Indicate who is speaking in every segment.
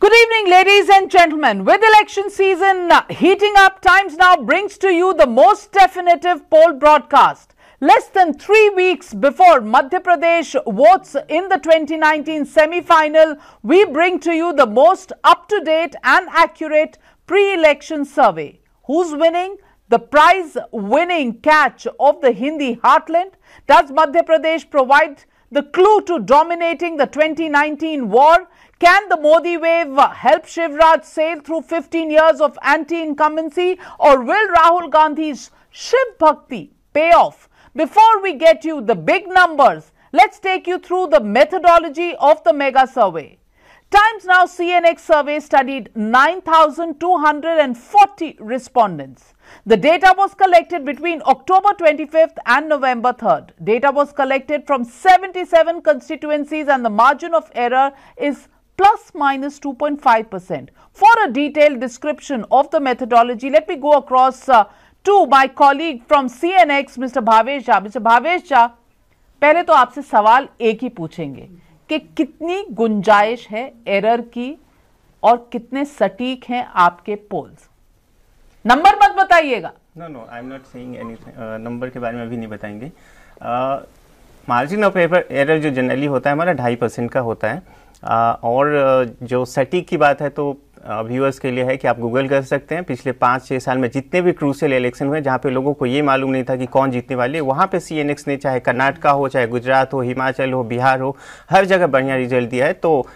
Speaker 1: Good evening, ladies and gentlemen. With election season heating up, Times Now brings to you the most definitive poll broadcast. Less than 3 weeks before Madhya Pradesh votes in the 2019 semi-final, we bring to you the most up-to-date and accurate pre-election survey. Who's winning? The prize-winning catch of the Hindi heartland? Does Madhya Pradesh provide the clue to dominating the 2019 war? Can the Modi wave help Shivraj sail through 15 years of anti-incumbency, or will Rahul Gandhi's Shiv Bhakti pay off? Before we get you the big numbers, let's take you through the methodology of the mega survey. Times Now CNX survey studied 9,240 respondents. The data was collected between October 25th and November 3rd. Data was collected from 77 constituencies and the margin of error is plus minus 2.5%. For a detailed description of the methodology, let me go across to my colleague from CNX, Mr. Bhavesh Jha. Mr. Bhavesh Jha, पहले तो आपसे सवाल एक ही पूछेंगे कि कितनी गुंजाइश है एरर की और कितने सटीक हैं आपके पोल्स। नंबर मत बताइएगा।
Speaker 2: No I am not saying anything, number के बारे में अभी नहीं बताएंगे। मार्जिन ऑफ एरर जो जनरली होता है हमारा 2.5% का होता है। और जो सटीक की बात है तो व्यूअर्स के लिए है कि आप गूगल कर सकते हैं। पिछले 5-6 साल में जितने भी क्रूशियल इलेक्शन हुए जहां पे लोगों को ये मालूम नहीं था कि कौन जीतने वाले, वहां पे सीएनएक्स ने चाहे कर्नाटका हो, चाहे गुजरात हो, हिमाचल हो, बिहार हो, हर जगह बढ़िया रिजल्ट दिया है। तो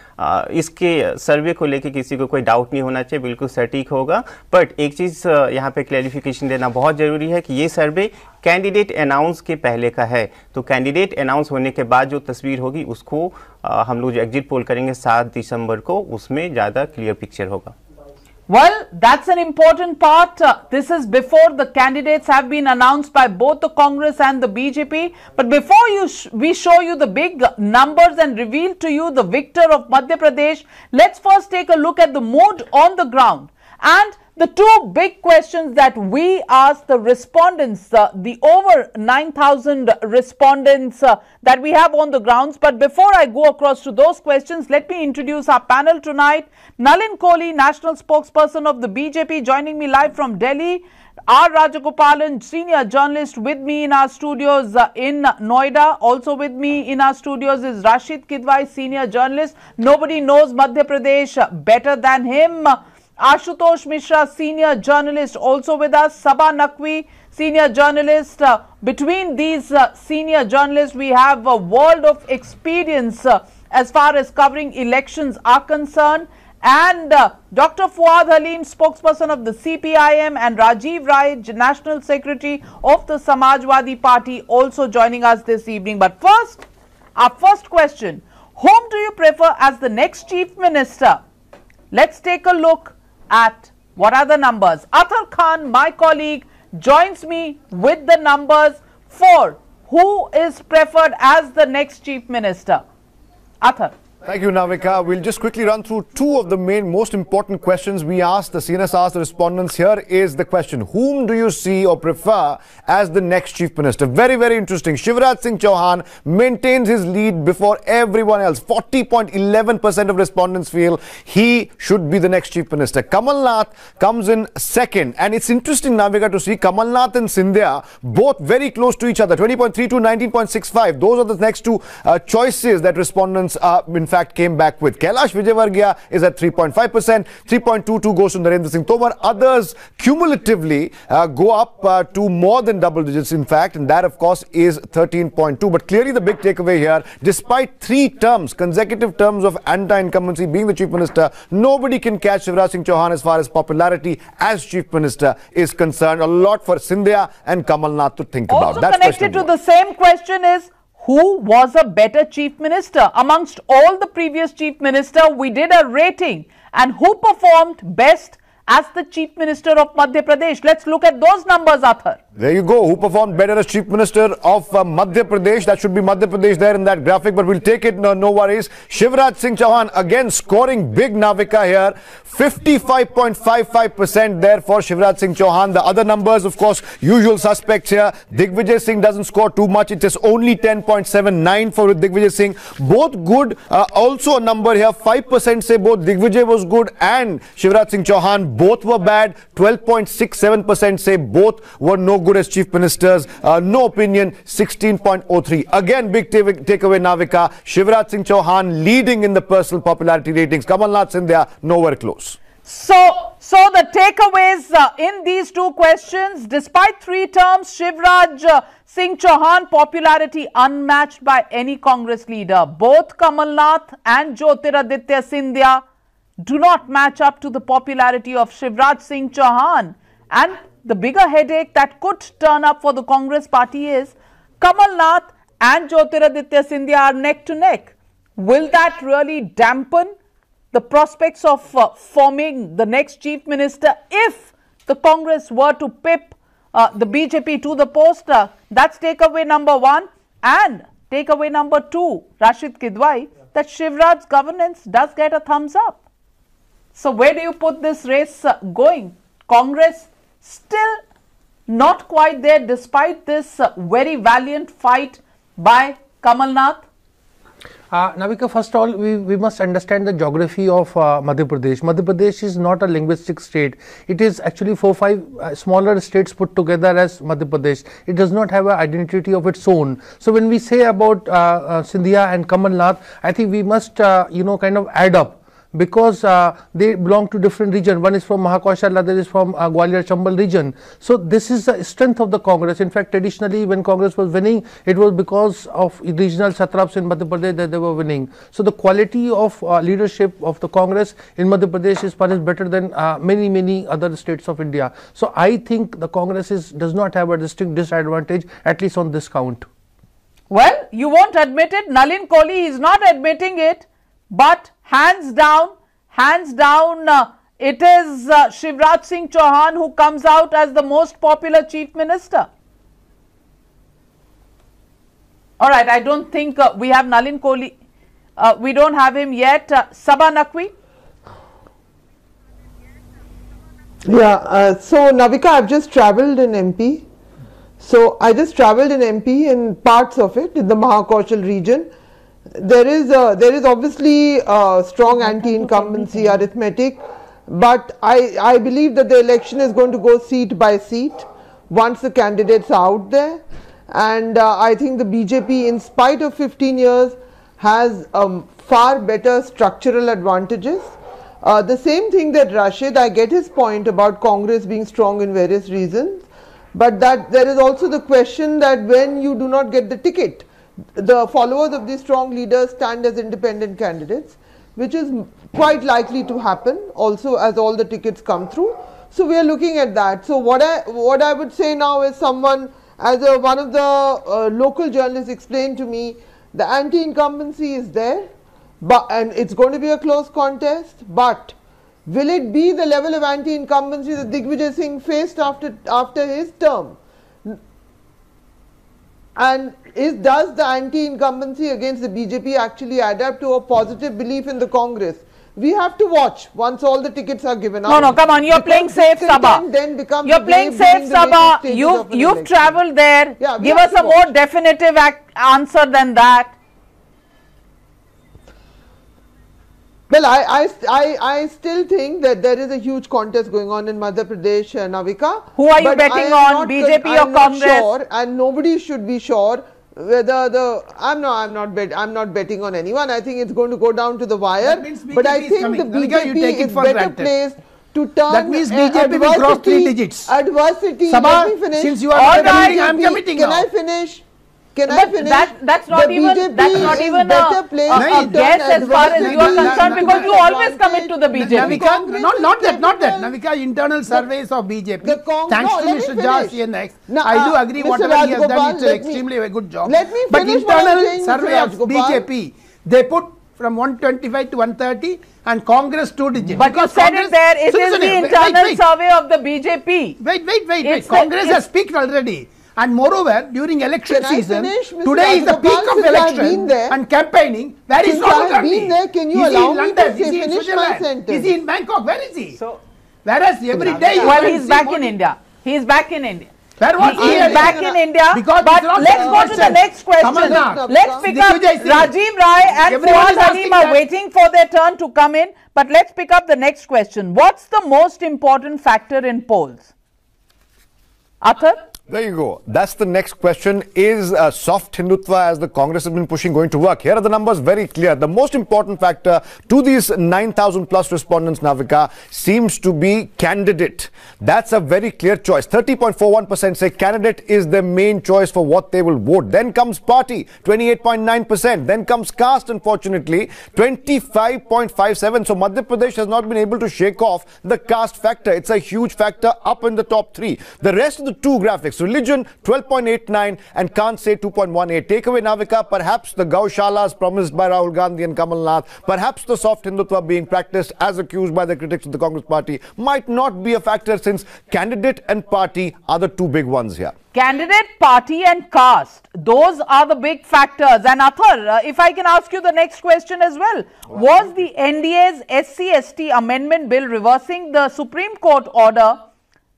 Speaker 2: इसके सर्वे को लेके किसी को कोई डाउट नहीं होना चाहिए, बिल्कुल सटीक होगा। बट एक चीज़ यहाँ पे क्लैरिफिकेशन देना बहुत ज़रूरी है कि ये सर्वे कैंडिडेट अनाउंस के पहले का है। तो कैंडिडेट अनाउंस होने के बाद जो तस्वीर होगी उसको हम लोग जो एग्जिट पोल करेंगे 7 दिसंबर को, उसमें ज़्यादा क्लियर पिक्चर होगा।
Speaker 1: Well, that's an important part. This is before the candidates have been announced by both the Congress and the BJP. But before we show you the big numbers and reveal to you the victor of Madhya Pradesh, let's first take a look at the mood on the ground. And the two big questions that we asked the respondents, the over 9,000 respondents that we have on the grounds. But before I go across to those questions, let me introduce our panel tonight. Nalin Kohli, national spokesperson of the BJP, joining me live from Delhi. R. Rajagopalan, senior journalist, with me in our studios in Noida. Also with me in our studios is Rashid Kidwai, senior journalist. Nobody knows Madhya Pradesh better than him. Ashutosh Mishra, senior journalist, also with us. Sabha Naqvi, senior journalist. Between these senior journalists, we have a world of experience as far as covering elections are concerned. And Dr. Fuad Halim, spokesperson of the CPIM, and Rajiv Rai, national secretary of the Samajwadi Party, also joining us this evening. But first, our first question: whom do you prefer as the next chief minister? Let's take a look at what are the numbers. Athar Khan, my colleague, joins me with the numbers for who is preferred as the next chief minister. Athar.
Speaker 3: Thank you, Navika. We'll just quickly run through two of the most important questions we asked. The CNS asked the respondents. Here is the question: whom do you see or prefer as the next chief minister? Very, very interesting. Shivraj Singh Chauhan maintains his lead before everyone else. 40.11% of respondents feel he should be the next chief minister. Kamal Nath comes in second. And it's interesting, Navika, to see Kamal Nath and Scindia both very close to each other. 20.32, 19.65. Those are the next two choices that respondents in fact came back with. Kailash Vijayvargiya is at 3.5%, 3.22 goes to Narendra Singh Tomar. Others cumulatively go up to more than double digits, in fact, and that of course is 13.2. But clearly the big takeaway here, despite 3 terms, consecutive terms of anti-incumbency being the chief minister, nobody can catch Shivraj Singh Chauhan as far as popularity as chief minister is concerned. A lot for Scindia and Kamal Nath to think about.
Speaker 1: Also connected to the same question is, who was a better chief minister? Amongst all the previous chief minister, we did a rating. And who performed best as the chief minister of Madhya Pradesh? Let's look at those numbers, Athar.
Speaker 3: There you go. Who performed better as Chief Minister of Madhya Pradesh? That should be Madhya Pradesh there in that graphic, but we'll take it, no worries. Shivraj Singh Chauhan again scoring big, Navika, here. 55.55% there for Shivraj Singh Chauhan. The other numbers, of course, usual suspects here. Digvijay Singh doesn't score too much. It is only 10.79 for Digvijay Singh. Both good. Also a number here. 5% say both Digvijay was good and Shivraj Singh Chauhan. Both were bad. 12.67% say both were no good as chief ministers. No opinion, 16.03. Again, big takeaway, Navika. Shivraj Singh Chauhan leading in the personal popularity ratings. Kamal Nath Sindhya nowhere close.
Speaker 1: So the takeaways in these two questions: despite 3 terms, Shivraj Singh Chauhan popularity unmatched by any Congress leader. Both Kamal Nath and Jyotiraditya Scindia do not match up to the popularity of Shivraj Singh Chauhan. And the bigger headache that could turn up for the Congress party is Kamal Nath and Jyotiraditya Scindia are neck to neck. Will that really dampen the prospects of forming the next chief minister if the Congress were to pip the BJP to the post? That's takeaway number 1. And takeaway number 2, Rashid Kidwai, that Shivraj's governance does get a thumbs up. So where do you put this race going? Congress still not quite there despite this very valiant fight by Kamal Nath.
Speaker 4: Navika, first of all, we must understand the geography of Madhya Pradesh. Madhya Pradesh is not a linguistic state. It is actually 4-5 smaller states put together as Madhya Pradesh. It does not have an identity of its own. So when we say about Scindia and Kamal Nath, I think we must, kind of add up, because they belong to different regions. One is from Mahakoshal, other is from Gwalior Chambal region. So this is the strength of the Congress. In fact, traditionally when Congress was winning, it was because of regional satraps in Madhya Pradesh that they were winning. So the quality of leadership of the Congress in Madhya Pradesh is perhaps better than many other states of India. So I think the Congress does not have a distinct disadvantage, at least on this count.
Speaker 1: Well, you won't admit it. Nalin Kohli is not admitting it, but hands down, it is Shivraj Singh Chauhan who comes out as the most popular chief minister. All right, I don't think we have Nalin Kohli. We don't have him yet. Sabha Naqvi.
Speaker 5: Yeah, so Navika, I've just travelled in MP. So I just travelled in MP in parts of it, in the Mahakoshal region. There is obviously strong anti-incumbency arithmetic, but I believe that the election is going to go seat by seat once the candidates are out there. And I think the BJP, in spite of 15 years, has far better structural advantages. The same thing that Rashid, I get his point about Congress being strong in various reasons, but that there is also the question that when you do not get the ticket, the followers of these strong leaders stand as independent candidates, which is quite likely to happen also as all the tickets come through. So we are looking at that. So what I would say now is, someone, as one of the local journalists explained to me, the anti-incumbency is there, and it's going to be a close contest, but will it be the level of anti-incumbency that Digvijay Singh faced after his term? And does the anti-incumbency against the BJP actually add up to a positive belief in the Congress? We have to watch once all the tickets are given out.
Speaker 1: No, come on, you're playing safe, Sabha. You're playing safe, Sabha. You've travelled there. Yeah, give us a more definitive answer than that.
Speaker 5: Well, I still think that there is a huge contest going on in Madhya Pradesh, Navika.
Speaker 1: Who are you betting on, BJP or Congress?
Speaker 5: Sure, and nobody should be sure whether I'm not betting on anyone. I think it's going to go down to the wire. But I think the BJP is better placed to turn.
Speaker 6: That means BJP will cross 3 digits.
Speaker 5: Adversity.
Speaker 6: Sabha,
Speaker 5: let me finish.
Speaker 6: Since you are committing, I am committing
Speaker 5: now.
Speaker 6: Can
Speaker 5: I finish? Can I finish?
Speaker 1: That's not even a guess as far as you are concerned, because you always commit to the BJP.
Speaker 6: Navika, not that. Navika, internal surveys of BJP. Thanks to Mr. Jha CNX. I do agree whatever he has done, it's an extremely good job. But internal survey of BJP, they put from 125 to 130 and Congress 2 digits.
Speaker 1: But you said it there, it is the internal survey of the BJP.
Speaker 6: Wait. Congress has speaked already. And moreover, during election season, today is the peak of election and campaigning. Where is Rahul Gandhi?
Speaker 5: Can you allow me to finish my sentence?
Speaker 6: Is he in Bangkok? Where is he? So, whereas every day...
Speaker 1: Well, he's back in India. He is back in India.
Speaker 6: Where was he?
Speaker 1: He is back in India.
Speaker 6: Because
Speaker 1: but let's go to the next question. Let's pick up Rajiv Rai and Fuad Halim are waiting for their turn to come in. But let's pick up the next question. What's the most important factor in polls? Athar?
Speaker 3: There you go. That's the next question. Is soft Hindutva, as the Congress has been pushing, going to work? Here are the numbers very clear. The most important factor to these 9,000 plus respondents, Navika, seems to be candidate. That's a very clear choice. 30.41% say candidate is the main choice for what they will vote. Then comes party, 28.9%. Then comes caste, unfortunately, 25.57%. So Madhya Pradesh has not been able to shake off the caste factor. It's a huge factor up in the top three. The rest of the two graphics, religion 12.89 and can't say 2.18. Takeaway, Navika, perhaps the Gaushalas promised by Rahul Gandhi and Kamal Nath, perhaps the soft Hindutva being practiced as accused by the critics of the Congress party might not be a factor, since candidate and party are the two big ones here.
Speaker 1: Candidate, party and caste, those are the big factors. And Athar, if I can ask you the next question as well. Was the NDA's SC/ST amendment bill reversing the Supreme Court order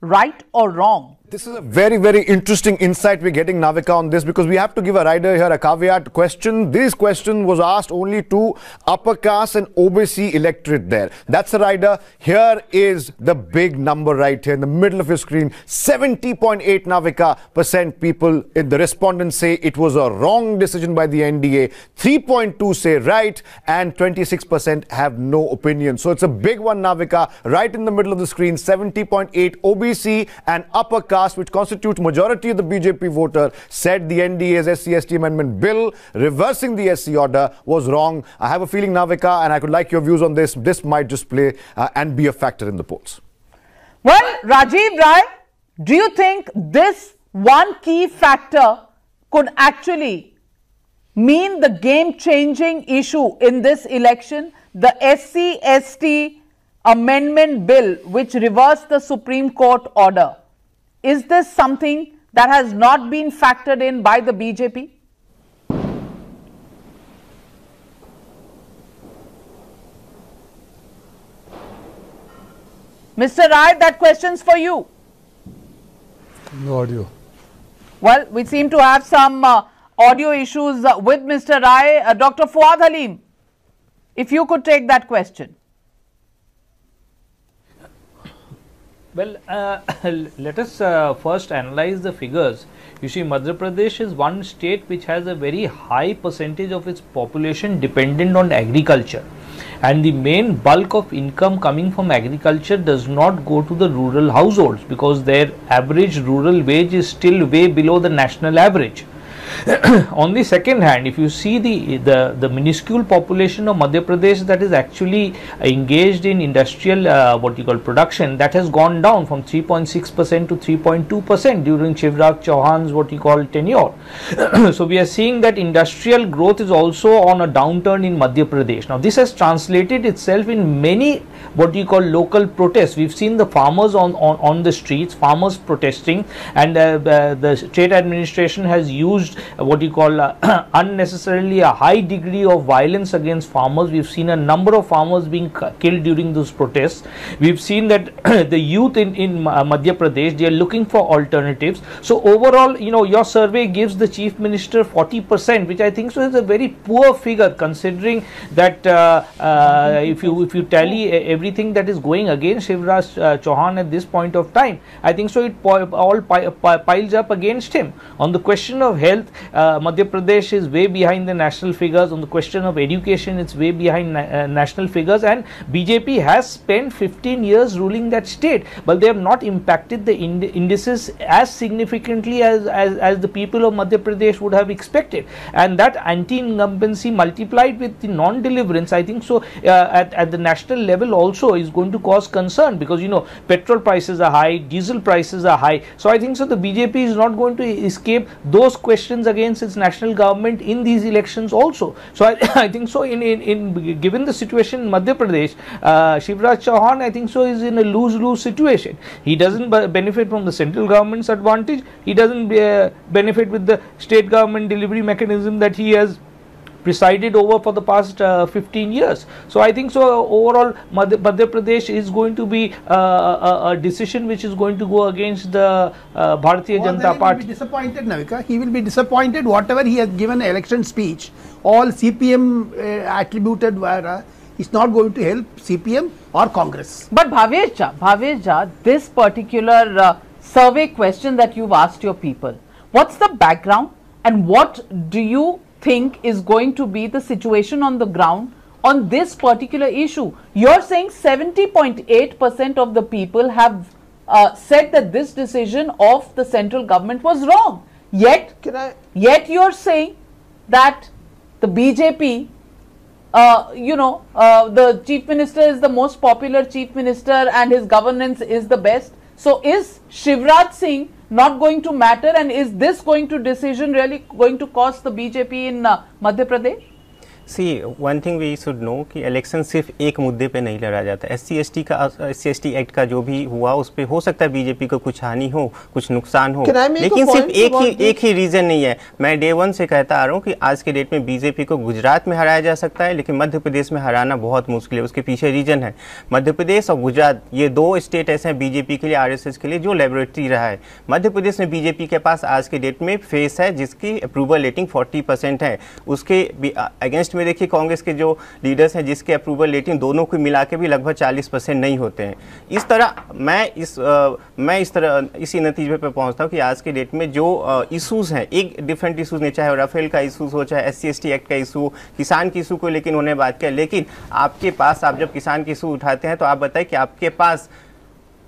Speaker 1: right or wrong?
Speaker 3: This is a very, very interesting insight we're getting, Navika, on this, because we have to give a rider here a caveat question. This question was asked only to upper caste and OBC electorate there. That's a rider. Here is the big number right here in the middle of your screen. 70.8 Navika % people in the respondents say it was a wrong decision by the NDA. 3.2 say right, and 26% have no opinion. So it's a big one, Navika, right in the middle of the screen. 70.8 OBC and upper caste, which constitutes majority of the BJP voter, said the NDA's SC/ST amendment bill reversing the SC order was wrong. I have a feeling, Navika, and I could like your views on this. This might just play and be a factor in the polls.
Speaker 1: Well, Rajiv Rai, do you think this one key factor could actually mean the game-changing issue in this election, the SC/ST amendment bill which reversed the Supreme Court order? Is this something that has not been factored in by the BJP? Mr. Rai, that question's for you.
Speaker 4: No audio.
Speaker 1: Well, we seem to have some audio issues with Mr. Rai. Dr. Fuad Halim, if you could take that question.
Speaker 7: Well, let us first analyze the figures. You see, Madhya Pradesh is one state which has a very high percentage of its population dependent on agriculture, and the main bulk of income coming from agriculture does not go to the rural households, because their average rural wage is still way below the national average. On the second hand, if you see the minuscule population of Madhya Pradesh that is actually engaged in industrial what you call production, that has gone down from 3.6% to 3.2% during Shivraj Chauhan's what you call tenure. So we are seeing that industrial growth is also on a downturn in Madhya Pradesh. Now this has translated itself in many what you call local protests. We've seen the farmers on the streets, farmers protesting, and the state administration has used what you call unnecessarily a high degree of violence against farmers. We've seen a number of farmers being killed during those protests. We've seen that the youth in Madhya Pradesh, they are looking for alternatives. So overall, you know, your survey gives the chief minister 40%, which I think so is a very poor figure, considering that if you tally everything that is going against Shivraj Chauhan at this point of time, I think so it all piles up against him. On the question of health, Madhya Pradesh is way behind the national figures. On the question of education, it's way behind national figures, and BJP has spent 15 years ruling that state, but they have not impacted the indices as significantly as the people of Madhya Pradesh would have expected, and that anti-incumbency multiplied with the non-deliverance, I think so at the national level also is going to cause concern, because petrol prices are high, diesel prices are high. So I think so the BJP is not going to escape those questions against its national government in these elections also. So I think so in given the situation in Madhya Pradesh, Shivraj Chauhan, I think so, is in a lose-lose situation. He doesn't benefit from the central government's advantage. He doesn't benefit with the state government delivery mechanism that he has presided over for the past 15 years. So I think so overall Madhya Pradesh is going to be a decision which is going to go against the Bharatiya Janata Party.
Speaker 6: He will be disappointed, Navika. He will be disappointed. Whatever he has given an election speech, all CPM attributed is not going to help CPM or Congress.
Speaker 1: But Bhavesh, this particular survey question that you've asked your people, what's the background and what do you think is going to be the situation on the ground on this particular issue? You're saying 70.8% of the people have said that this decision of the central government was wrong. Yet you're saying that the BJP, the chief minister is the most popular chief minister and his governance is the best. So is Shivraj Singh not going to matter, and is this going to decision really going to cost the BJP in Madhya Pradesh?
Speaker 2: See one thing we should know कि election सिर्फ एक मुद्दे पे नहीं लड़ा जाता। SC/ST act का जो भी हुआ उस पे हो सकता है बीजेपी को कुछ हानि हो, कुछ नुकसान हो, लेकिन सिर्फ एक ही रीजन नहीं है। मैं डे वन से कहता आ रहा हूँ कि आज के डेट में बीजेपी को गुजरात में हराया जा सकता है, लेकिन मध्य प्रदेश में हराना बहुत मुश्किल है। उसके पीछे रीजन है मध्य प्रदेश और गुजरात, ये दो स्टेट ऐसे हैं बीजेपी के लिए, RSS के लिए जो लेबोरेटरी रहा है। मध्य प्रदेश में बीजेपी के पास आज के डेट में फेस है जिसकी अप्रूवल रेटिंग 40% है। उसके अगेंस्ट में देखिए कांग्रेस के जो लीडर्स हैं जिसके अप्रूवल रेटिंग दोनों को मिला के भी लगभग 40% नहीं होते हैं। इस तरह मैं इसी नतीजे पे पहुंचता हूं कि आज के डेट में जो इश्यूज हैं, एक डिफरेंट इश्यूज नहीं, चाहे राफेल का इशूज हो, चाहे SC/ST एक्ट का इशू, किसान की इशू को लेकिन उन्होंने बात किया, लेकिन आपके पास आप जब किसान की इशू उठाते हैं तो आप बताएं कि आपके पास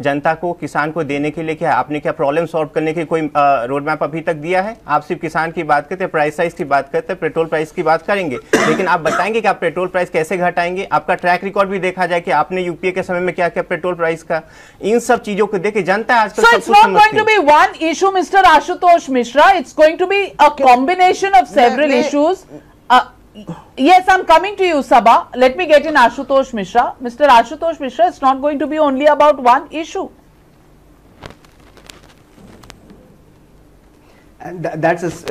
Speaker 2: जनता को, किसान को देने के लिए क्या है? आपने क्या प्रॉब्लम सॉल्व करने की कोई रोड मैप अभी तक दिया है? आप सिर्फ किसान की बात करते हैं, प्राइस साइज की बात करते हैं, पेट्रोल प्राइस की बात करेंगे, लेकिन आप बताएंगे कि आप पेट्रोल प्राइस कैसे घटाएंगे? आपका ट्रैक रिकॉर्ड भी देखा जाए कि आपने यूपीए के समय में क्या क्या पेट्रोल प्राइस का, इन सब चीजों को देखे जनता आजकल
Speaker 1: So it's not going to be one issue, Mr. Ashutosh Mishra. It's going to be a combination of several issues. Yes, I'm coming to you, Sabha. Let me get in Ashutosh Mishra. Mr. Ashutosh Mishra, it's not going to be only about one issue.
Speaker 8: And that's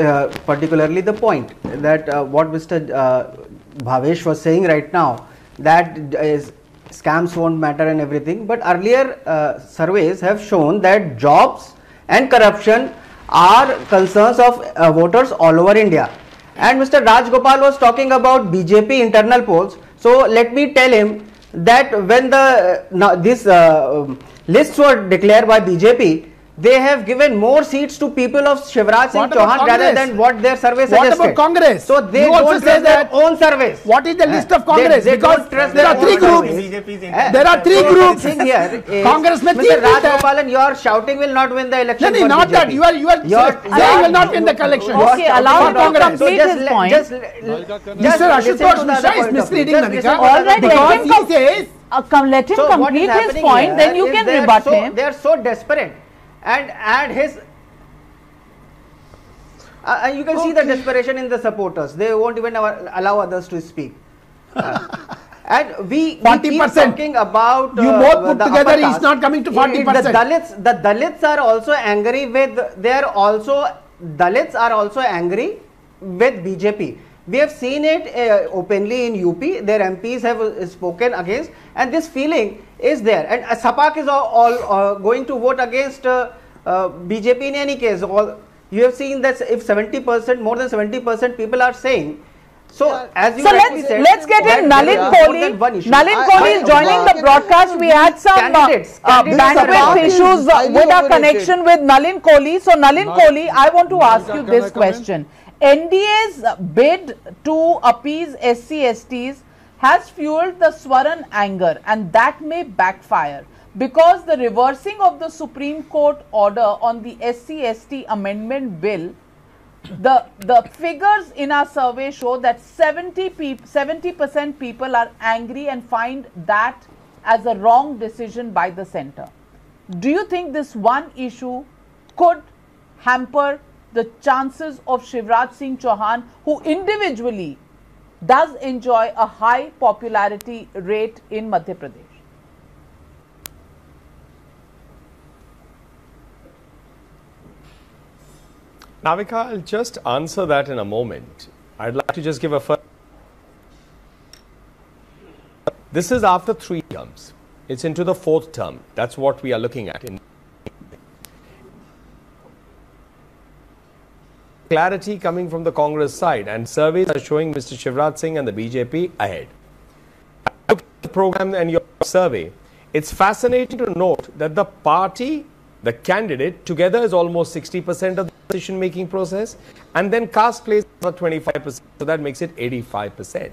Speaker 8: particularly the point that what Mr. Bhavesh was saying right now, that scams won't matter and everything, but earlier surveys have shown that jobs and corruption are concerns of voters all over India. And Mr. Rajgopal was talking about BJP internal polls. So let me tell him that when these lists were declared by BJP, they have given more seats to people of Shivraj Singh Chauhan rather than what their survey suggested.
Speaker 6: What about Congress?
Speaker 8: So they don't trust their own surveys.
Speaker 6: What is the list of Congress?
Speaker 8: Because
Speaker 6: there are three groups. There are three groups. Congress में
Speaker 8: Mr. Rajgopal, your shouting will not win the election.
Speaker 6: No, not that. You are saying will not win the election.
Speaker 1: Okay, allow him to complete his point.
Speaker 6: Mr. Ashutosh Mishra is misleading, Navika.
Speaker 1: All right,
Speaker 6: because he says.
Speaker 1: Let him complete his point, then you can rebut him.
Speaker 8: They are so desperate. And his you can see the desperation in the supporters. They won't even allow others to speak. And we keep talking about
Speaker 6: you both put together is not coming to 40%.
Speaker 8: The Dalits are also angry with. Dalits are also angry with BJP. We have seen it openly in UP. Their MPs have spoken against, and this feeling is there. And Sapak is all going to vote against BJP in any case. You have seen that if 70%, more than 70% people are saying. So as you said,
Speaker 1: let's get in Nalin Kohli. Nalin Kohli is joining the broadcast. We had some bandwidth issues with our connection with Nalin Kohli. So Nalin Kohli, I want to ask you this question. NDA's bid to appease SC/STs has fueled the Swaran anger, and that may backfire because the reversing of the Supreme Court order on the SC/ST amendment bill, the figures in our survey show that 70% people are angry and find that as a wrong decision by the centre. Do you think this one issue could hamper the chances of Shivraj Singh Chauhan, who individually does enjoy a high popularity rate in Madhya Pradesh?
Speaker 9: Navika, I'll just answer that in a moment. I'd like to just give a first. This is after 3 terms. It's into the 4th term. That's what we are looking at. Clarity coming from the Congress side, and surveys are showing Mr. Shivraj Singh and the BJP ahead. Look at the program and your survey. It's fascinating to note that the party, the candidate, together is almost 60% of the decision-making process, and then caste plays for 25%, so that makes it 85%.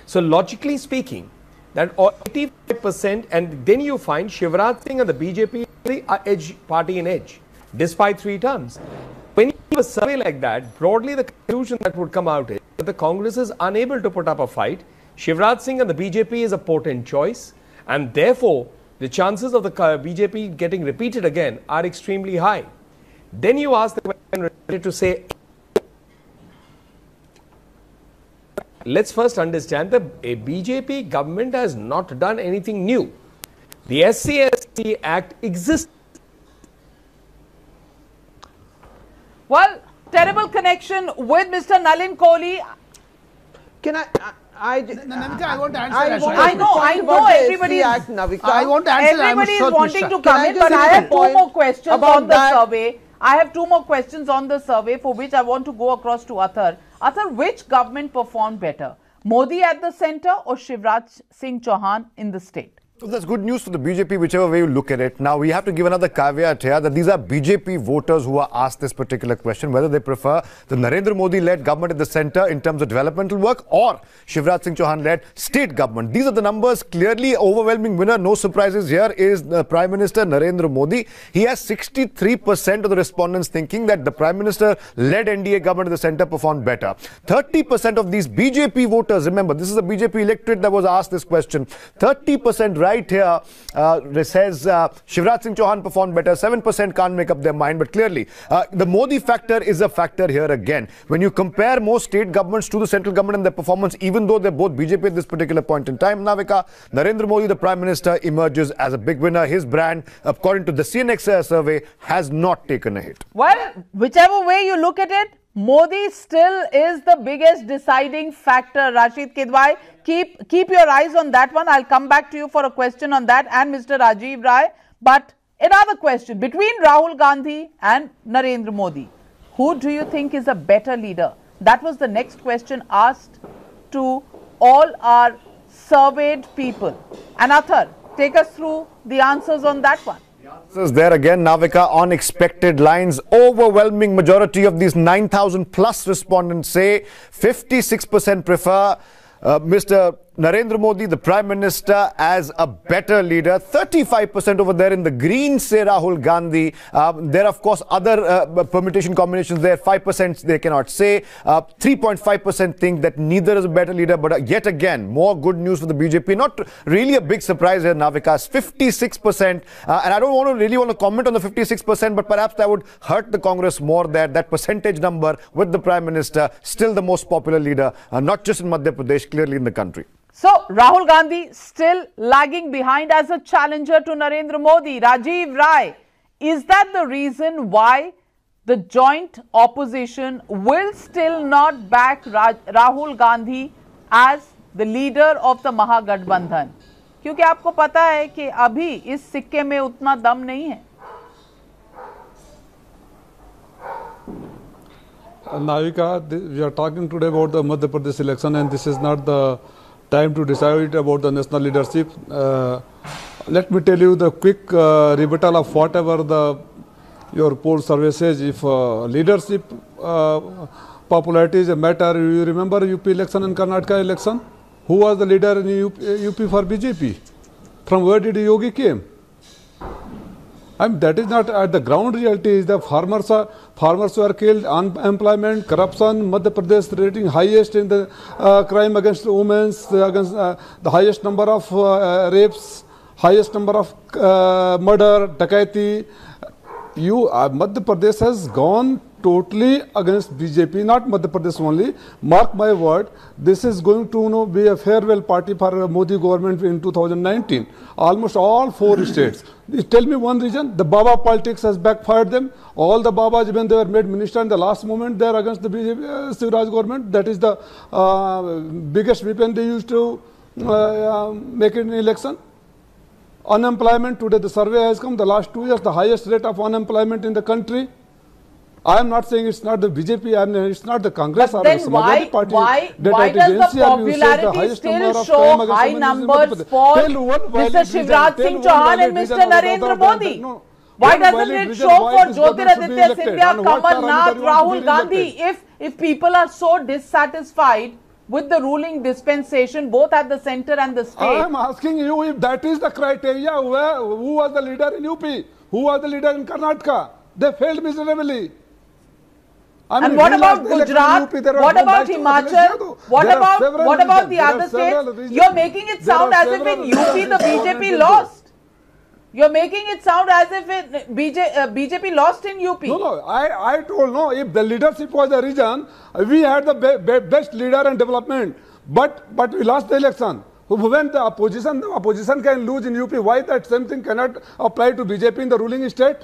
Speaker 9: So logically speaking, that 85%, and then you find Shivraj Singh and the BJP the edge party in edge, despite 3 terms. When you do a survey like that, broadly the conclusion that would come out is that the Congress is unable to put up a fight. Shivraj Singh and the BJP is a potent choice, and therefore the chances of the BJP getting repeated again are extremely high. Then you ask the question to say, let's first understand that a BJP government has not done anything new. The SC/ST Act exists.
Speaker 1: Well, terrible connection with Mr. Nalin Kohli.
Speaker 5: Can
Speaker 6: Navika, I want to answer.
Speaker 1: I know everybody is.
Speaker 6: I want to answer.
Speaker 1: Everybody is wanting to come in, but I have 2 more questions on the survey. I have 2 more questions on the survey for which I want to go across to Athar. Athar, which government performed better? Modi at the centre or Shivraj Singh Chauhan in the state?
Speaker 3: So that's good news for the BJP, whichever way you look at it. Now, we have to give another caveat here that these are BJP voters who are asked this particular question, whether they prefer the Narendra Modi-led government at the centre in terms of developmental work or Shivraj Singh Chauhan-led state government. These are the numbers. Clearly, overwhelming winner, no surprises here, is the Prime Minister Narendra Modi. He has 63% of the respondents thinking that the Prime Minister-led NDA government at the centre performed better. 30% of these BJP voters, remember, this is the BJP electorate that was asked this question, 30% right here says Shivraj Singh Chauhan performed better. 7% can't make up their mind, but clearly the Modi factor is a factor here again. When you compare most state governments to the central government and their performance, even though they're both BJP at this particular point in time, Navika, Narendra Modi, the Prime Minister, emerges as a big winner. His brand, according to the CNX survey, has not taken a hit.
Speaker 1: Well, whichever way you look at it, Modi still is the biggest deciding factor. Rashid Kidwai, keep your eyes on that one. I'll come back to you for a question on that and Mr. Rajiv Rai. But another question, between Rahul Gandhi and Narendra Modi, who do you think is a better leader? That was the next question asked to all our surveyed people. And Athar, take us through the answers on that one.
Speaker 3: There again, Navika, on expected lines. Overwhelming majority of these 9,000 plus respondents say 56% prefer Mr. Narendra Modi, the Prime Minister, as a better leader. 35% over there in the green say Rahul Gandhi. There are, of course, other permutation combinations there. 5% they cannot say. 3.5% think that neither is a better leader. But yet again, more good news for the BJP. Not really a big surprise here, Navika. 56%. And I don't really want to comment on the 56%, but perhaps that would hurt the Congress more there. That percentage number with the Prime Minister, still the most popular leader, not just in Madhya Pradesh, clearly in the country.
Speaker 1: So, Rahul Gandhi still lagging behind as a challenger to Narendra Modi. Rajiv Rai, is that the reason why the joint opposition will still not back Rahul Gandhi as the leader of the Mahagathbandhan? क्योंकि आपको पता है कि अभी इस सिक्के में उतना दम नहीं है.
Speaker 10: Navika, we are talking today about the Madhya Pradesh election, and this is not the time to decide about the national leadership. Let me tell you the quick rebuttal of whatever your poll survey says. If leadership popularity is a matter, you remember UP election and Karnataka election? Who was the leader in UP for BJP? From where did Yogi came? I mean, that is not at the ground reality. Is the farmers were killed, unemployment, corruption. Madhya Pradesh rating highest in the crime against women, against the highest number of rapes, highest number of murder, dakaiti. Madhya Pradesh has gone totally against BJP, not Madhya Pradesh only. Mark my word, this is going to be a farewell party for Modi government in 2019. Almost all 4 states. Tell me one reason, the Baba politics has backfired them. All the Babas, when they were made minister in the last moment, they are against the BJP Shivraj government. That is the biggest weapon they used to make it in election. Unemployment, today the survey has come, the last 2 years, the highest rate of unemployment in the country. I am not saying it's not the BJP, it's not the Congress
Speaker 1: but
Speaker 10: or
Speaker 1: then
Speaker 10: some other party.
Speaker 1: why does the popularity still show high numbers for Mr. Shivraj Singh Chauhan and Mr. Narendra Modi? Why doesn't it show for Jyotiraditya Scindia, Kamal Nath, Rahul Gandhi? If people are so dissatisfied with the ruling dispensation, both at the center and the state.
Speaker 10: I am asking you if that is the criteria. Who was the leader in UP? Who was the leader in Karnataka? They failed miserably.
Speaker 1: And what about Gujarat? What about Himachal? What about the other states? You're making it sound as if in UP the BJP lost. You're making it sound as if BJP lost in UP.
Speaker 10: No, I told no. If the leadership was the reason, we had the best leader and development. But we lost the election. When the opposition can lose in UP, why that same thing cannot apply to BJP in the ruling state?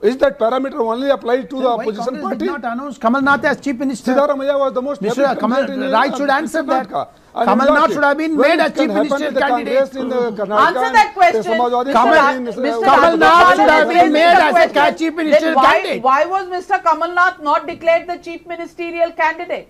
Speaker 10: Is that parameter only applied to the opposition party?
Speaker 6: Did not announce Kamal Nath as chief minister.
Speaker 10: Siddharamaiah was the most
Speaker 6: Mr. Kamal Rai should answer that. Kamal Nath should have been made as chief minister candidate.
Speaker 1: Answer that question.
Speaker 6: Kamal Nath should have been made as a chief minister candidate.
Speaker 1: Why was Mr. Kamal Nath not declared the chief ministerial candidate?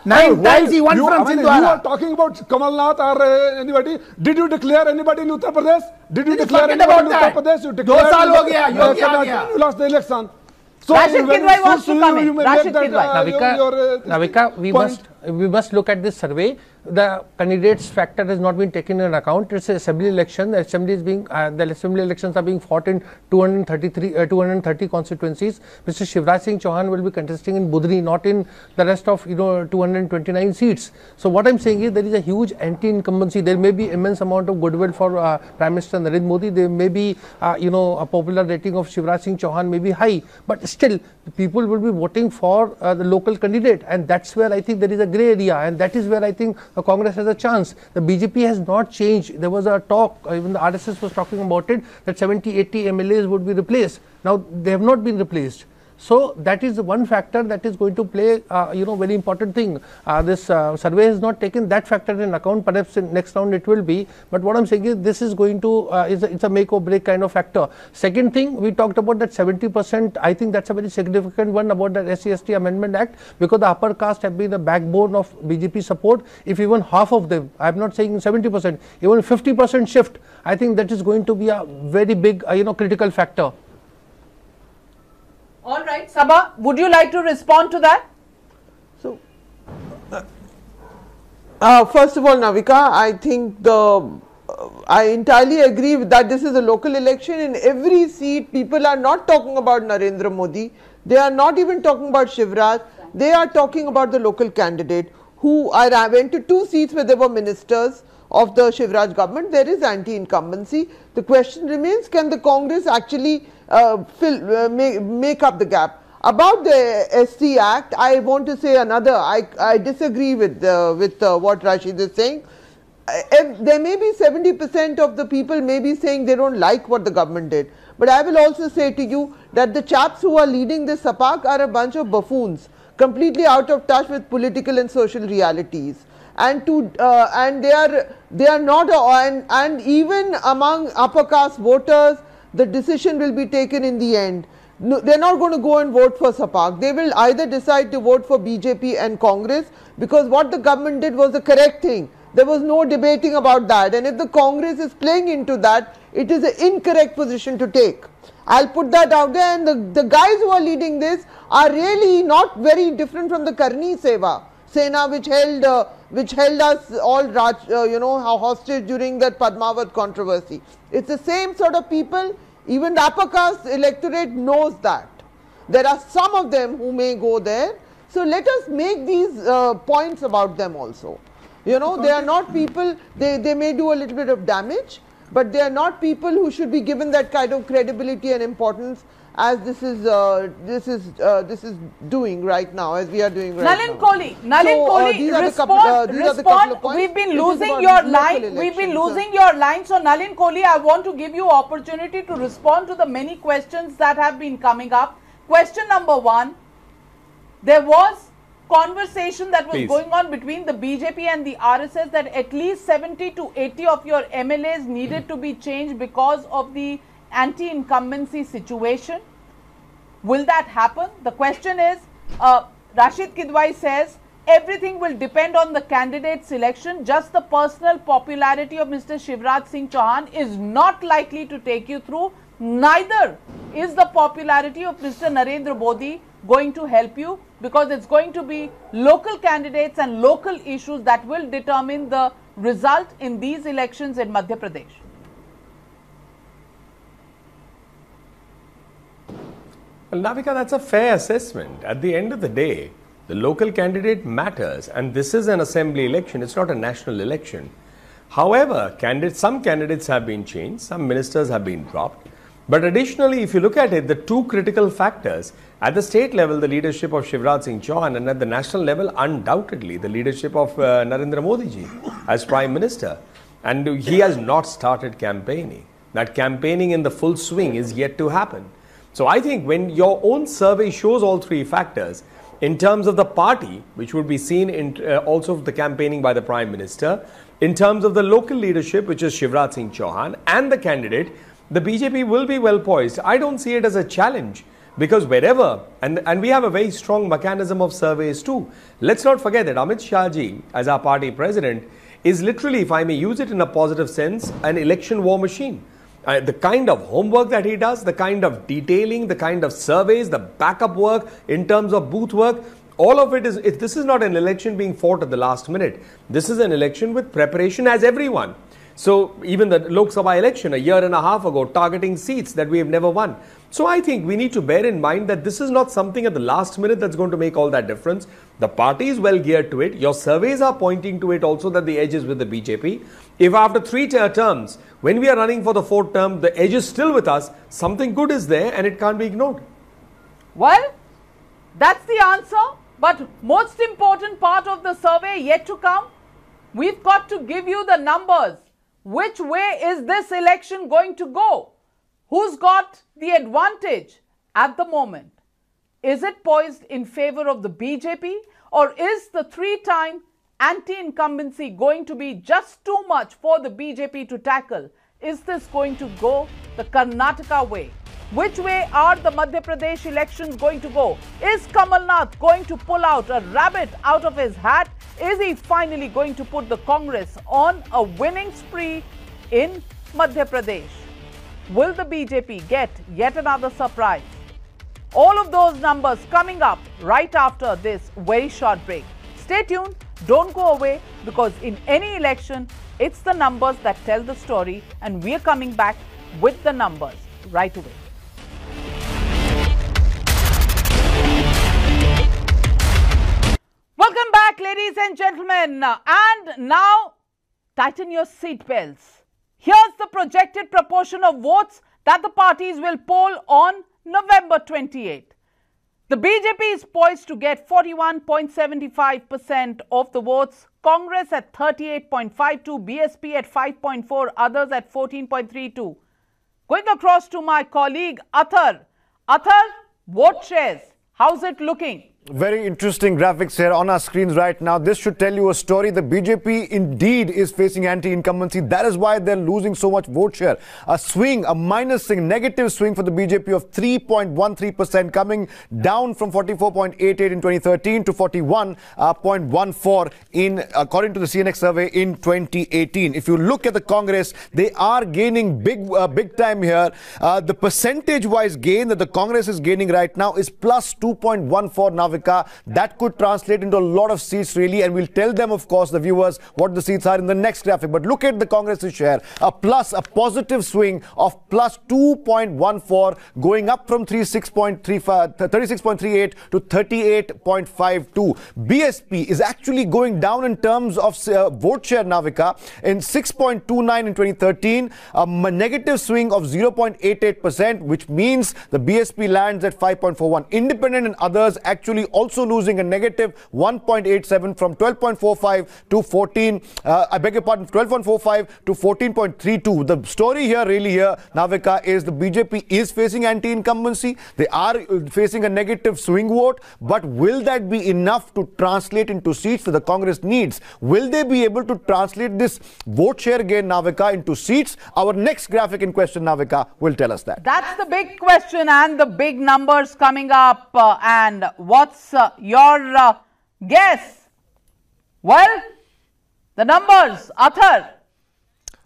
Speaker 6: 9 times he won from Sindhwara.
Speaker 10: You are talking about Kamal Nath or anybody. Did you declare anybody in Uttar Pradesh? Did you declare anybody in Uttar Pradesh? You declared.
Speaker 6: 2 saal ho gaya, Yogi aa gaya.
Speaker 10: You lost the election.
Speaker 1: So Rashid Kidwai wants to come in. Rashid Kidwai.
Speaker 4: Navika, we must look at this survey. The candidates factor has not been taken in account. It's an assembly election. The assembly elections are being fought in 230 constituencies. Mr. Shivraj Singh Chauhan will be contesting in Budri, not in the rest of 229 seats. So what I'm saying is there is a huge anti-incumbency. There may be immense amount of goodwill for Prime Minister Narendra Modi. There may be a popular rating of Shivraj Singh Chauhan may be high, but still people will be voting for the local candidate, and that's where I think there is a grey area, and that is where I think Congress has a chance. The BJP has not changed. There was a talk, even the RSS was talking about it, that 70-80 MLAs would be replaced. Now they have not been replaced. So that is one factor that is going to play, very important thing. This survey has not taken that factor in account. Perhaps in next round it will be. But what I'm saying is this is going to, it's a make or break kind of factor. Second thing, we talked about that 70%. I think that's a very significant one about that SC/ST Amendment Act, because the upper caste have been the backbone of BJP support. If even half of them, I'm not saying 70%, even 50% shift, I think that is going to be a very big, critical factor.
Speaker 1: All right, Sabha, would you like to respond to that?
Speaker 5: So, first of all, Navika, I think I entirely agree with that. This is a local election. In every seat, people are not talking about Narendra Modi. They are not even talking about Shivraj. They are talking about the local candidate who I went to 2 seats where there were ministers of the Shivraj government. There is anti-incumbency. The question remains, can the Congress actually make up the gap? About the SC Act, I want to say another. I disagree with what Rashid is saying. There may be 70% of the people may be saying they don't like what the government did. But I will also say to you that the chaps who are leading this SAPAK are a bunch of buffoons, completely out of touch with political and social realities. And they are not, and even among upper caste voters, the decision will be taken in the end. No, they're not going to go and vote for SAPAK. They will either decide to vote for BJP and Congress, because what the government did was the correct thing. There was no debating about that, and if the Congress is playing into that, it is an incorrect position to take. I'll put that out there, and the guys who are leading this are really not very different from the Karni Sena, which held us all hostage during that Padmavat controversy. It's the same sort of people. Even the upper caste electorate knows that. There are some of them who may go there. So let us make these points about them also. You know, they are not people, they may do a little bit of damage, but they are not people who should be given that kind of credibility and importance as this is doing right now, as we are doing right
Speaker 1: Nalin
Speaker 5: now.
Speaker 1: Nalin Kohli, respond. We've been losing your line. We've been losing your line. So Nalin Kohli, I want to give you opportunity to respond to the many questions that have been coming up. Question number one, there was conversation that was going on between the BJP and the RSS that at least 70 to 80 of your MLAs needed to be changed because of the anti-incumbency situation. Will that happen? The question is, Rashid Kidwai says, everything will depend on the candidate selection. Just the personal popularity of Mr. Shivraj Singh Chauhan is not likely to take you through. Neither is the popularity of Mr. Narendra Modi going to help you, because it's going to be local candidates and local issues that will determine the result in these elections in Madhya Pradesh.
Speaker 9: Well, Navika, that's a fair assessment. At the end of the day, the local candidate matters, and this is an assembly election. It's not a national election. However, some candidates have been changed, some ministers have been dropped. But additionally, if you look at it, the two critical factors, at the state level, the leadership of Shivraj Singh Chauhan, and at the national level, undoubtedly, the leadership of Narendra Modi ji as Prime Minister. And he has not started campaigning. That campaigning in the full swing is yet to happen. So I think when your own survey shows all three factors, in terms of the party, which would be seen in also the campaigning by the Prime Minister, in terms of the local leadership, which is Shivraj Singh Chauhan, and the candidate, the BJP will be well poised. I don't see it as a challenge, because wherever, and we have a very strong mechanism of surveys too. Let's not forget that Amit Shah ji, as our party president, is literally, if I may use it in a positive sense, an election war machine. The kind of homework that he does, the kind of detailing, the kind of surveys, the backup work in terms of booth work, all of it is, this is not an election being fought at the last minute. This is an election with preparation as everyone. So even the Lok Sabha election a year and a half ago, targeting seats that we have never won. So I think we need to bear in mind that this is not something at the last minute that's going to make all that difference. The party is well geared to it. Your surveys are pointing to it also that the edge is with the BJP. If after 3 terms, when we are running for the 4th term, the edge is still with us, something good is there and it can't be ignored.
Speaker 1: Well, that's the answer. But most important part of the survey yet to come. We've got to give you the numbers. Which way is this election going to go? Who's got the advantage at the moment? Is it poised in favor of the BJP, or is the 3-time anti-incumbency going to be just too much for the BJP to tackle? Is this going to go the Karnataka way? Which way are the Madhya Pradesh elections going to go? Is Kamal Nath going to pull out a rabbit out of his hat? Is he finally going to put the Congress on a winning spree in Madhya Pradesh? Will the BJP get yet another surprise? All of those numbers coming up right after this very short break. Stay tuned, don't go away, because in any election, it's the numbers that tell the story, and we're coming back with the numbers right away. Welcome back, ladies and gentlemen. And now, tighten your seatbelts. Here's the projected proportion of votes that the parties will poll on November 28. The BJP is poised to get 41.75% of the votes, Congress at 38.52%, BSP at 5.4%, others at 14.32%. Going across to my colleague Athar. Athar, vote shares. How's it looking?
Speaker 3: Very interesting graphics here on our screens right now. This should tell you a story. The BJP indeed is facing anti-incumbency. That is why they're losing so much vote share. A swing, a negative swing for the BJP of 3.13%, coming down from 44.88 in 2013 to 41.14 in, according to the CNX survey, in 2018. If you look at the Congress, they are gaining big time here. The percentage-wise gain that the Congress is gaining right now is plus 2.14 now. Navika. That could translate into a lot of seats really, and we'll tell them, of course, the viewers, what the seats are in the next graphic. But look at the Congress's share, a positive swing of plus 2.14, going up from 36.38 to 38.52. BSP is actually going down in terms of vote share, Navika, in 6.29 in 2013, a negative swing of 0.88%, which means the BSP lands at 5.41. Independent and others actually also losing a negative 1.87 from 12.45 to 14, I beg your pardon, 12.45 to 14.32. The story here really here, Navika, is the BJP is facing anti-incumbency. They are facing a negative swing vote, but will that be enough to translate into seats that the Congress needs? Will they be able to translate this vote share gain, Navika, into seats? Our next graphic in question, Navika, will tell us that.
Speaker 1: That's the big question and the big numbers coming up. And what's your guess? Well, the numbers, Athar.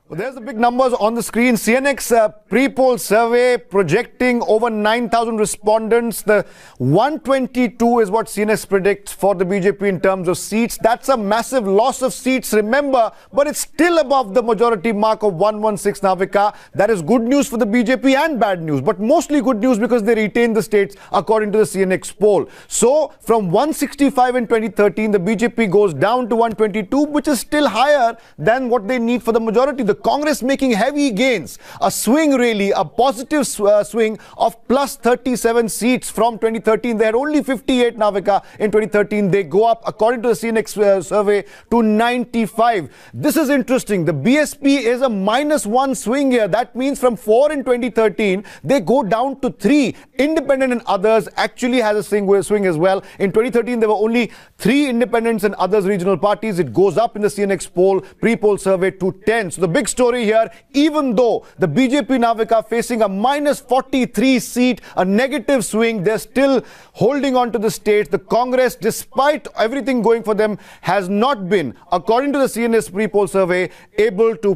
Speaker 3: Well, there's the big numbers on the screen. CNX pre-poll survey projecting over 9,000 respondents. The 122 is what CNX predicts for the BJP in terms of seats. That's a massive loss of seats, remember, but it's still above the majority mark of 116, Navika. That is good news for the BJP and bad news, but mostly good news because they retain the states according to the CNX poll. So from 165 in 2013, the BJP goes down to 122, which is still higher than what they need for the majority. The Congress making heavy gains, a swing really, a positive swing of plus 37 seats from 2013. They had only 58, Navika, in 2013. They go up, according to the CNX survey, to 95. This is interesting. The BSP is a -1 swing here. That means from 4 in 2013, they go down to 3. Independent and others actually has a swing as well. In 2013, there were only 3 independents and others regional parties. It goes up in the CNX poll, pre-poll survey, to 10. So the big story here, even though the BJP, Navika, facing a -43 seat, a negative swing, they're still holding on to the states. The Congress, despite everything going for them, has not been, according to the CNS pre-poll survey, able to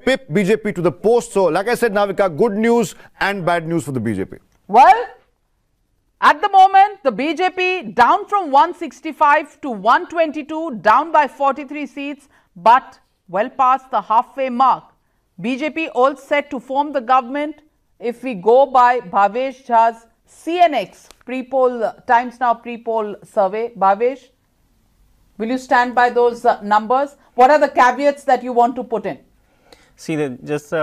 Speaker 3: pip BJP to the post. So, like I said, Navika, good news and bad news for the BJP.
Speaker 1: Well, at the moment, the BJP down from 165 to 122, down by 43 seats, but well past the halfway mark. BJP all set to form the government if we go by Bhavesh Jha's CNX pre-poll, Times Now pre-poll survey. Bhavesh, will you stand by those numbers? What are the caveats that you want to put in?
Speaker 2: See just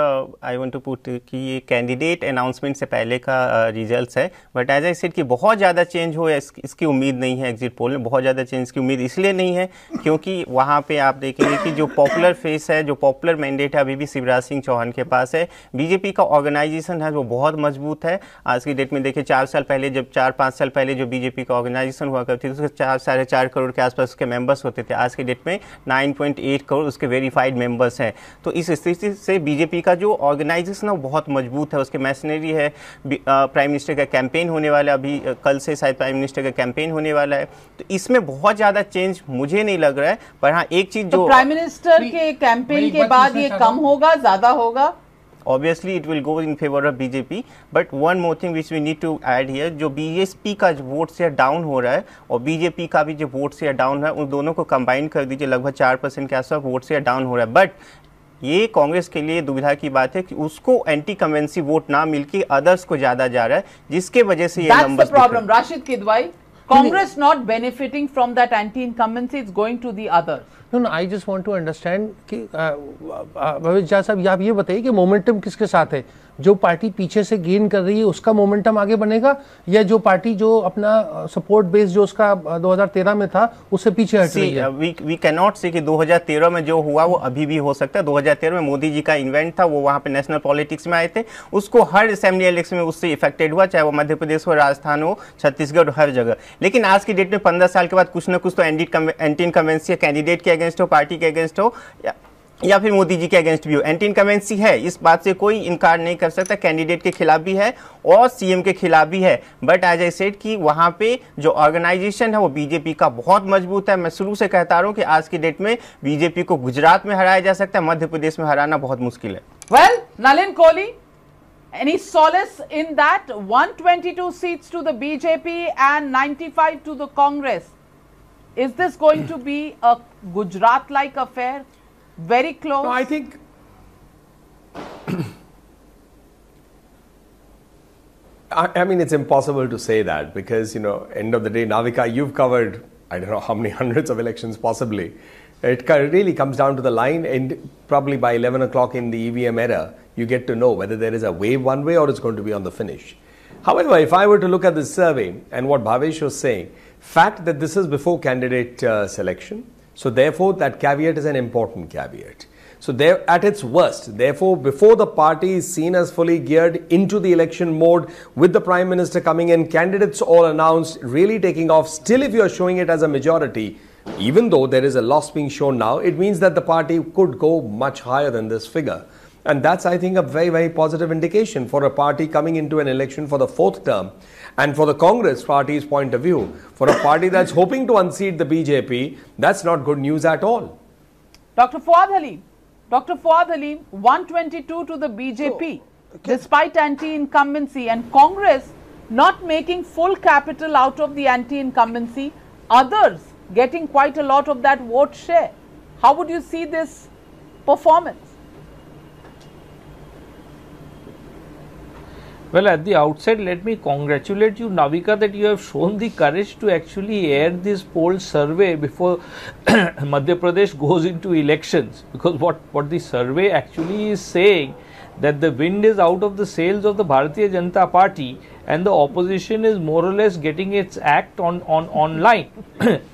Speaker 2: I want to put कि ये candidate announcement से पहले का results है, but as I said कि बहुत ज़्यादा change हो इसकी उम्मीद नहीं है। एग्जिट पोल में बहुत ज़्यादा चेंज की उम्मीद इसलिए नहीं है क्योंकि वहाँ पे आप देखेंगे कि जो पॉपुलर फेस है, जो पॉपुलर मैंडेट है, अभी भी शिवराज सिंह चौहान के पास है। बीजेपी का ऑर्गेनाइजेशन है वो बहुत मजबूत है। आज की डेट में देखिए 4 साल पहले, जब 4-5 साल पहले जो बीजेपी का ऑर्गेनाइजेशन हुआ करती थी उसके 4-4.5 करोड़ के आसपास उसके मेंबर्स होते थे। आज की डेट में 9.8 करोड़ उसके वेरीफाइड मेंबर्स हैं। तो इस स्थिति से बीजेपी का जो ऑर्गेनाइजेशन है वो बहुत मजबूत है, उसके मैशनरी है। प्राइम मिनिस्टर का कैंपेन होने वाला है, अभी कल से शायद प्राइम मिनिस्टर का कैंपेन होने वाला है, तो इसमें बहुत ज़्यादा चेंज मुझे नहीं लग रहा है। पर हाँ, एक चीज़ जो
Speaker 1: प्राइम मिनिस्टर के कैंपेन के बाद ये कम होगा, ज़्यादा होगा?
Speaker 2: Obviously, it will go in favor of BJP. But one more thing which we need to add here, जो BSP का जो वोट शेयर डाउन हो रहा है और बीजेपी का भी जो वोट शेयर डाउन है, उन दोनों को कंबाइन कर दीजिए, लगभग 4% के आसपास वोट शेयर डाउन हो रहा है। बट ये कांग्रेस के लिए दुविधा की बात है कि उसको एंटी कन्वेंसी वोट ना मिलके अदर्स को ज्यादा जा रहा है, जिसके वजह से ये numbers
Speaker 1: problem. Rashid Kidwai, Congress not benefiting from that anti-incumbency, it's going to the others.
Speaker 4: No, I just want to understand कि भवेश झा साहब, आप ये बताइए कि मोमेंटम किसके साथ है? जो पार्टी पीछे से गेन कर रही है उसका मोमेंटम आगे बनेगा, या जो पार्टी जो अपना सपोर्ट बेस जो उसका 2013 में था उससे पीछे हट रही है?
Speaker 2: वी कैन नॉट से कि 2013 में जो हुआ वो अभी भी हो सकता है। 2013 में मोदी जी का इवेंट था, वो वहाँ पे नेशनल पॉलिटिक्स में आए थे, उसको हर असेंबली इलेक्शन में उससे इफेक्टेड हुआ, चाहे वो मध्य प्रदेश हो, राजस्थान हो, छत्तीसगढ़, हर जगह। लेकिन आज की डेट में 15 साल के बाद कुछ ना कुछ तो एंटी इनकम्बेंसी कैंडिडेट के अगेंस्ट हो, पार्टी के अगेंस्ट हो, या फिर मोदी जी के अगेंस्ट भी हो, एंटी इनकम्बेंसी है। इस बात से कोई इनकार नहीं कर सकता। कैंडिडेट के खिलाफ भी है और सीएम के खिलाफ भी है। बट एज आई सेड कि वहां पे जो ऑर्गेनाइजेशन है वो बीजेपी का बहुत मजबूत है। मैं शुरू से कहता रहा हूं कि आज की डेट में बीजेपी को गुजरात में हराया जा सकता है, मध्य प्रदेश में हराना बहुत मुश्किल है।
Speaker 1: Well, Nalin Kohli, Any solace in that? 122 seats to the BJP and 95 to the Congress. Is this going to be a Gujarat-like affair? Very close?
Speaker 9: No, I think I mean, it's impossible to say that because, you know, end of the day, Navika, you've covered, I don't know how many hundreds of elections possibly. It really comes down to the line, and probably by 11 o'clock in the EVM era, you get to know whether there is a wave one way or it's going to be on the finish. However, if I were to look at this survey and what Bhavesh was saying, fact that this is before candidate selection, so therefore that caveat is an important caveat. So they're at its worst. Therefore, before the party is seen as fully geared into the election mode, with the Prime Minister coming in, candidates all announced, really taking off, still if you are showing it as a majority, even though there is a loss being shown now, it means that the party could go much higher than this figure. And that's, I think, a very, very positive indication for a party coming into an election for the fourth term. And for the Congress party's point of view, for a party that's hoping to unseat the BJP, that's not good news at all.
Speaker 1: Dr. Fuad Halim. Dr. Fuad Halim, 122 to the BJP, despite anti-incumbency, and Congress not making full capital out of the anti-incumbency, others getting quite a lot of that vote share. How would you see this performance?
Speaker 7: Well, at the outset, let me congratulate you, Navika, that you have shown the courage to actually air this poll survey before Madhya Pradesh goes into elections. Because what the survey actually is saying, that the wind is out of the sails of the Bharatiya Janata Party and the opposition is more or less getting its act online.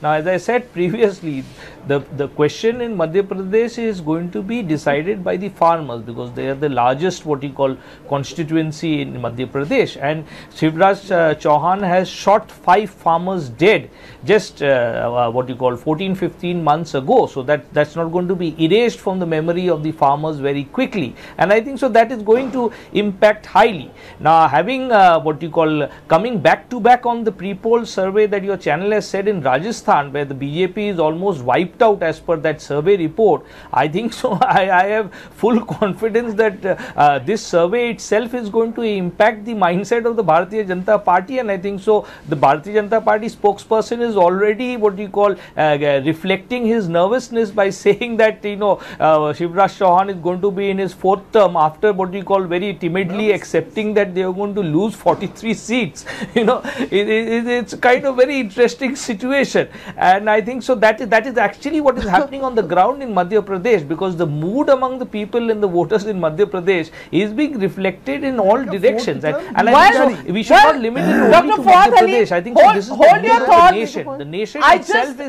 Speaker 7: Now, as I said previously, the question in Madhya Pradesh is going to be decided by the farmers, because they are the largest what you call constituency in Madhya Pradesh, and Shivraj Chauhan has shot 5 farmers dead just what you call 14-15 months ago. So that's not going to be erased from the memory of the farmers very quickly, and I think so that is going to impact highly. Now, having what you call coming back to back on the pre-poll survey that your channel has said in Rajasthan, where the BJP is almost wiped out as per that survey report, I think so I have full confidence that this survey itself is going to impact the mindset of the Bharatiya Janata Party, and I think so the Bharatiya Janata Party spokesperson is already what you call reflecting his nervousness by saying that, you know, Shivraj Chauhan is going to be in his 4th term after what you call very timidly accepting that they are going to lose 43 seats. You know, it's kind of very interesting situation, and I think so that is actually what is happening on the ground in Madhya Pradesh, because the mood among the people and the voters in Madhya Pradesh is being reflected in all directions, and I think so we should not limit it only to Madhya Pradesh. I think so this is the nation. The nation itself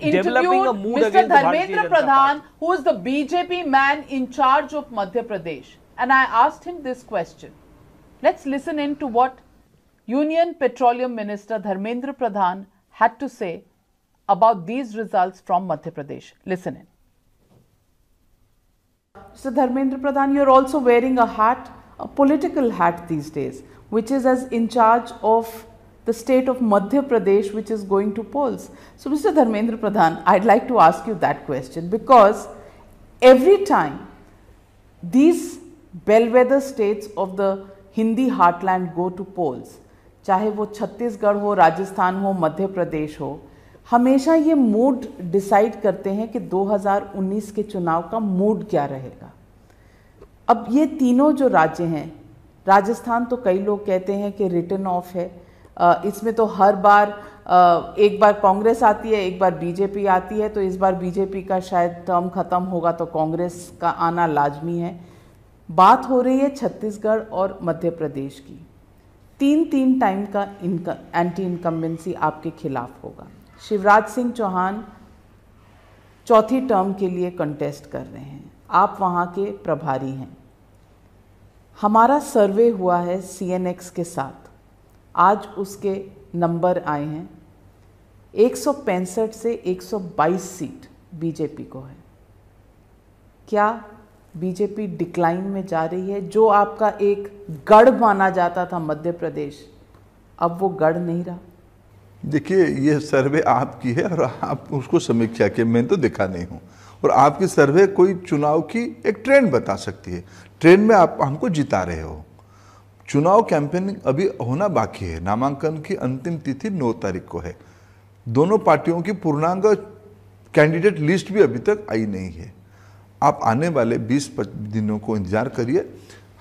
Speaker 7: is developing a mood against the Bharatiya Janata Party.
Speaker 1: Who is the BJP man in charge of Madhya Pradesh, and I asked him this question. Let's listen in to what Union Petroleum Minister Dharmendra Pradhan had to say about these results from Madhya Pradesh. Listen in. Mr. Dharmendra Pradhan, you're also wearing a hat, a political hat these days, which is as in charge of the state of Madhya Pradesh, which is going to polls. So, Mr. Dharmendra Pradhan, I'd like to ask you that question, because every time these bellwether states of the Hindi heartland go to polls, चाहे वो छत्तीसगढ़ हो, राजस्थान हो, मध्य प्रदेश हो, हमेशा ये mood decide करते हैं कि 2019 के चुनाव का मूड क्या रहेगा। अब ये तीनों जो राज्य हैं, राजस्थान तो कई लोग कहते हैं कि रिटर्न ऑफ है, इसमें तो हर बार एक बार कांग्रेस आती है, एक बार बीजेपी आती है, तो इस बार बीजेपी का शायद टर्म खत्म होगा तो कांग्रेस का आना लाजमी है। बात हो रही है छत्तीसगढ़ और मध्य प्रदेश की। 3 टाइम का एंटी इनकम्बेंसी आपके खिलाफ होगा। शिवराज सिंह चौहान 4थी टर्म के लिए कंटेस्ट कर रहे हैं, आप वहाँ के प्रभारी हैं। हमारा सर्वे हुआ है CNX के साथ, आज उसके नंबर आए हैं, 165 से 122 सीट बीजेपी को है। क्या बीजेपी डिक्लाइन में जा रही है? जो आपका एक गढ़ माना जाता था मध्य प्रदेश, अब वो गढ़ नहीं रहा।
Speaker 11: देखिए, ये सर्वे आपकी है और आप उसको समीक्षा किए, मैं तो दिखा नहीं हूँ, और आपकी सर्वे कोई चुनाव की एक ट्रेंड बता सकती है। ट्रेंड में आप हमको जिता रहे हो, चुनाव कैंपेनिंग अभी होना बाकी है। नामांकन की अंतिम तिथि 9 तारीख को है। दोनों पार्टियों की पूर्णांग कैंडिडेट लिस्ट भी अभी तक आई नहीं है। आप आने वाले 20 दिनों को इंतजार करिए।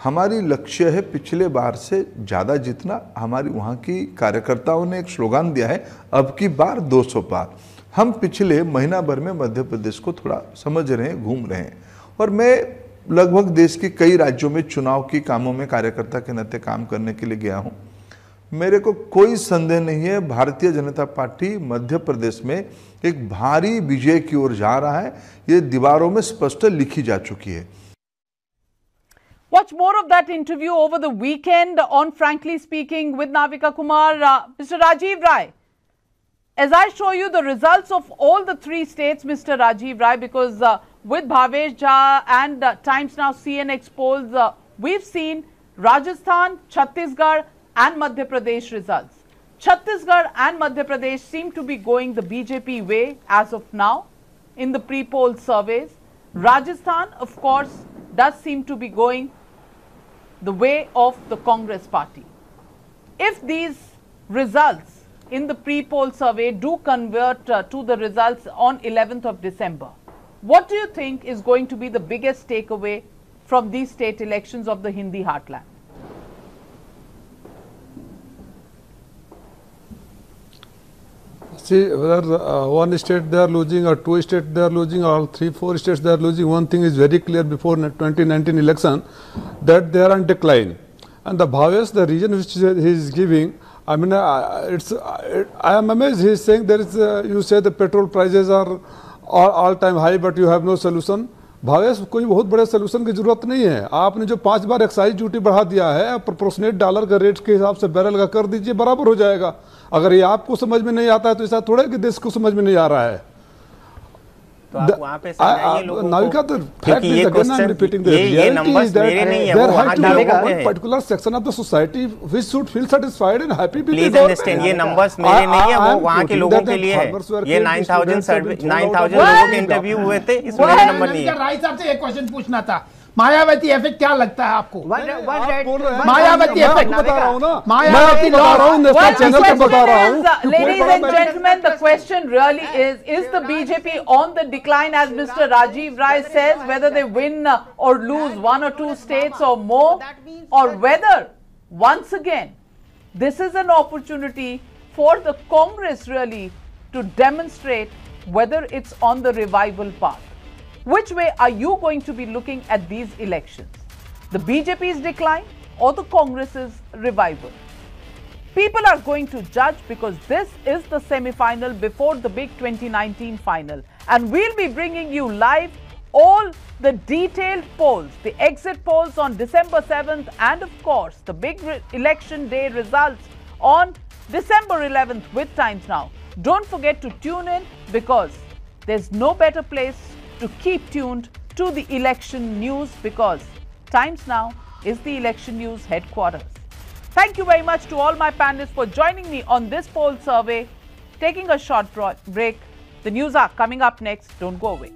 Speaker 11: हमारी लक्ष्य है पिछले बार से ज़्यादा जीतना। हमारी वहाँ की कार्यकर्ताओं ने एक स्लोगान दिया है, अब की बार 200 पार। हम पिछले महीना भर में मध्य प्रदेश को थोड़ा समझ रहे हैं, घूम रहे हैं, और मैं लगभग देश के कई राज्यों में चुनाव की कामों में कार्यकर्ता के नाते काम करने के लिए गया हूँ। मेरे को कोई संदेह नहीं है, भारतीय जनता पार्टी मध्य प्रदेश में एक भारी विजय की ओर जा रहा है। ये दीवारों में स्पष्ट लिखी जा चुकी है।
Speaker 1: Watch more of that interview over the weekend on Frankly Speaking with Navika Kumar. Mr. Rajiv Rai, as I show you the results of all the 3 states, Mr. Rajiv Rai, because with Bhavesh Jha and Times Now CNX polls, we've seen Rajasthan, Chhattisgarh and Madhya Pradesh results. Chhattisgarh and Madhya Pradesh seem to be going the BJP way as of now in the pre-poll surveys. Rajasthan, of course, does seem to be going the way of the Congress party. If these results in the pre-poll survey do convert to the results on 11th of December, what do you think is going to be the biggest takeaway from these state elections of the Hindi heartland?
Speaker 10: See, whether one state they are losing or 2 states they are losing or 3-4 states they are losing, one thing is very clear before 2019 election, that they are on decline. And the Bhavesh, the reason which he is giving, I mean, I am amazed. He is saying there is, you say the petrol prices are all-time high, but you have no solution. Bhavesh, कोई बहुत बड़े solution की जरूरत नहीं है। आपने जो 5 बार excise duty बढ़ा दिया है, प्रोपोर्शनेट डॉलर का रेट के हिसाब से बैरल का कर दीजिए, बराबर हो जाएगा। अगर ये आपको समझ में नहीं आता है तो ऐसा थोड़ा कि देश को समझ में नहीं आ रहा है।
Speaker 2: तो आप वहाँ पे समझाइए लोगों को,
Speaker 10: Navika, the fact is again I am repeating the reality is that there has to be one particular section of the society which should feel satisfied and happy with the government.
Speaker 2: Please understand, ये numbers मेरे नहीं है, वो वहाँ के लोगों के लिए है। ये 9,000 लोगों के इंटरव्यू हुए थे, इसमें मेरे नंबर नहीं है।
Speaker 6: राय साहब से एक क्वेश्चन पूछना था, मायावती इफेक्ट क्या लगता है आपको? मायावती इफेक्ट बता रहा हूं ना, मायावती बता रहा हूं, नेशनल चैनल पे बता रहा हूं।
Speaker 1: Ladies and gentlemen, the question really is the BJP on the decline, as Mr. Rajiv Rai says, whether they win or lose 1 or 2 states or more, or whether once again this is an opportunity for the Congress really to demonstrate whether it's on the revival path. Which way are you going to be looking at these elections? The BJP's decline or the Congress's revival? People are going to judge, because this is the semi-final before the big 2019 final. And we'll be bringing you live all the detailed polls, the exit polls on December 7th, and of course the big election day results on December 11th with Times Now. Don't forget to tune in, because there's no better place to keep tuned to the election news, because Times Now is the election news headquarters. Thank you very much to all my panelists for joining me on this poll survey. Taking a short break. The news are coming up next. Don't go away.